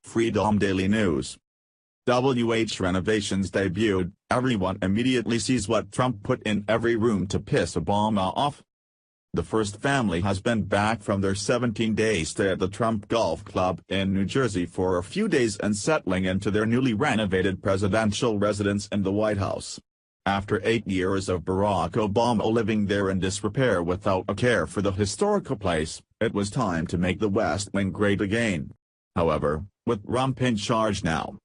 Freedom Daily News. Renovations debuted, everyone immediately sees what Trump put in every room to piss Obama off. The first family has been back from their 17-day stay at the Trump Golf Club in New Jersey for a few days and settling into their newly renovated presidential residence in the White House. After 8 years of Barack Obama living there in disrepair without a care for the historical place, it was time to make the West Wing great again. However, with Trump in charge now,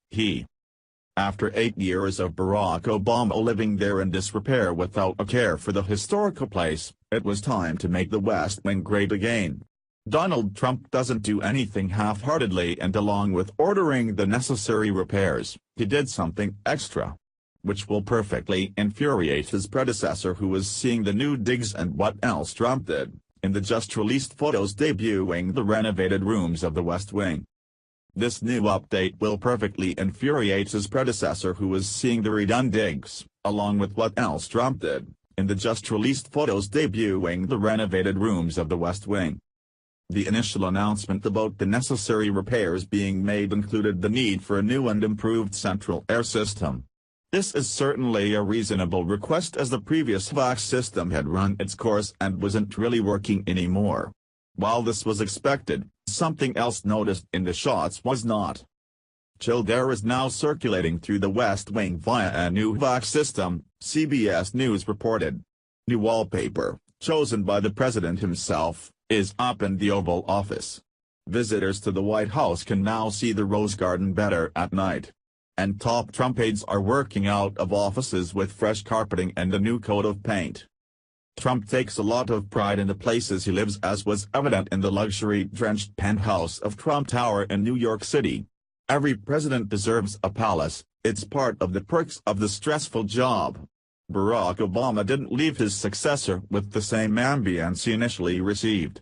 After 8 years of Barack Obama living there in disrepair without a care for the historical place, it was time to make the West Wing great again. Donald Trump doesn't do anything half-heartedly, and along with ordering the necessary repairs, he did something extra, which will perfectly infuriate his predecessor, who was seeing the new digs and what else Trump did, in the just-released photos debuting the renovated rooms of the West Wing. This new update will perfectly infuriate his predecessor, who was seeing the redone digs, along with what else Trump did, in the just-released photos debuting the renovated rooms of the West Wing. The initial announcement about the necessary repairs being made included the need for a new and improved central air system. This is certainly a reasonable request, as the previous HVAC system had run its course and wasn't really working anymore. While this was expected, something else noticed in the shots was not. Chilled air is now circulating through the West Wing via a new HVAC system, CBS News reported. New wallpaper, chosen by the president himself, is up in the Oval Office. Visitors to the White House can now see the Rose Garden better at night. And top Trump aides are working out of offices with fresh carpeting and a new coat of paint. Trump takes a lot of pride in the places he lives, as was evident in the luxury-drenched penthouse of Trump Tower in New York City. Every president deserves a palace, it's part of the perks of the stressful job. Barack Obama didn't leave his successor with the same ambience he initially received.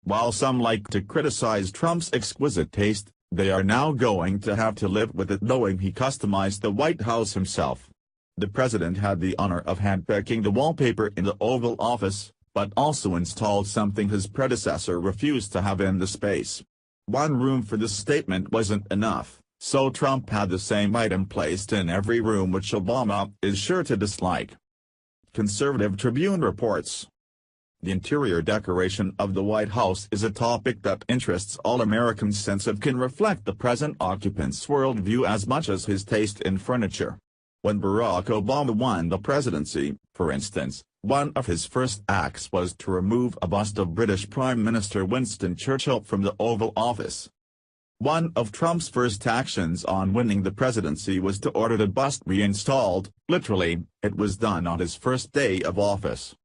While some like to criticize Trump's exquisite taste, they are now going to have to live with it, knowing he customized the White House himself. The president had the honor of handpicking the wallpaper in the Oval Office, but also installed something his predecessor refused to have in the space. One room for this statement wasn't enough, so Trump had the same item placed in every room, which Obama is sure to dislike. Conservative Tribune reports. The interior decoration of the White House is a topic that interests all Americans, since it can reflect the present occupant's worldview as much as his taste in furniture. When Barack Obama won the presidency, for instance, one of his first acts was to remove a bust of British Prime Minister Winston Churchill from the Oval Office. One of Trump's first actions on winning the presidency was to order the bust reinstalled. Literally, it was done on his first day of office.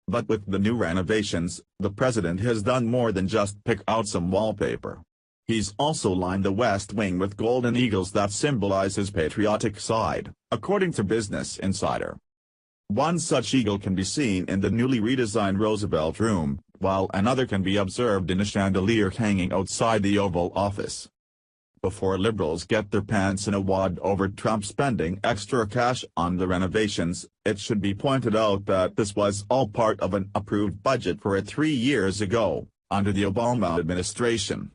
But with the new renovations, the president has done more than just pick out some wallpaper. He's also lined the West Wing with golden eagles that symbolize his patriotic side, according to Business Insider. One such eagle can be seen in the newly redesigned Roosevelt Room, while another can be observed in a chandelier hanging outside the Oval Office. Before liberals get their pants in a wad over Trump spending extra cash on the renovations, it should be pointed out that this was all part of an approved budget for it 3 years ago, under the Obama administration.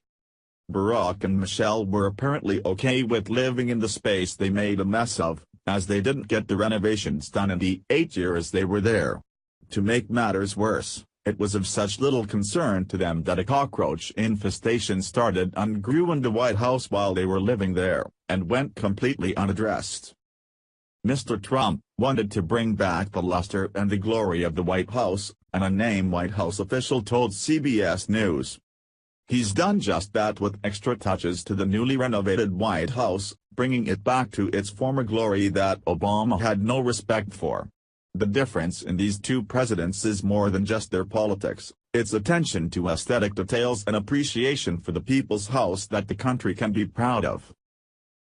Barack and Michelle were apparently okay with living in the space they made a mess of, as they didn't get the renovations done in the 8 years they were there. To make matters worse, it was of such little concern to them that a cockroach infestation started and grew in the White House while they were living there, and went completely unaddressed. Mr. Trump wanted to bring back the luster and the glory of the White House, an unnamed White House official told CBS News. He's done just that with extra touches to the newly renovated White House, bringing it back to its former glory that Obama had no respect for. The difference in these two presidents is more than just their politics, it's attention to aesthetic details and appreciation for the people's house that the country can be proud of.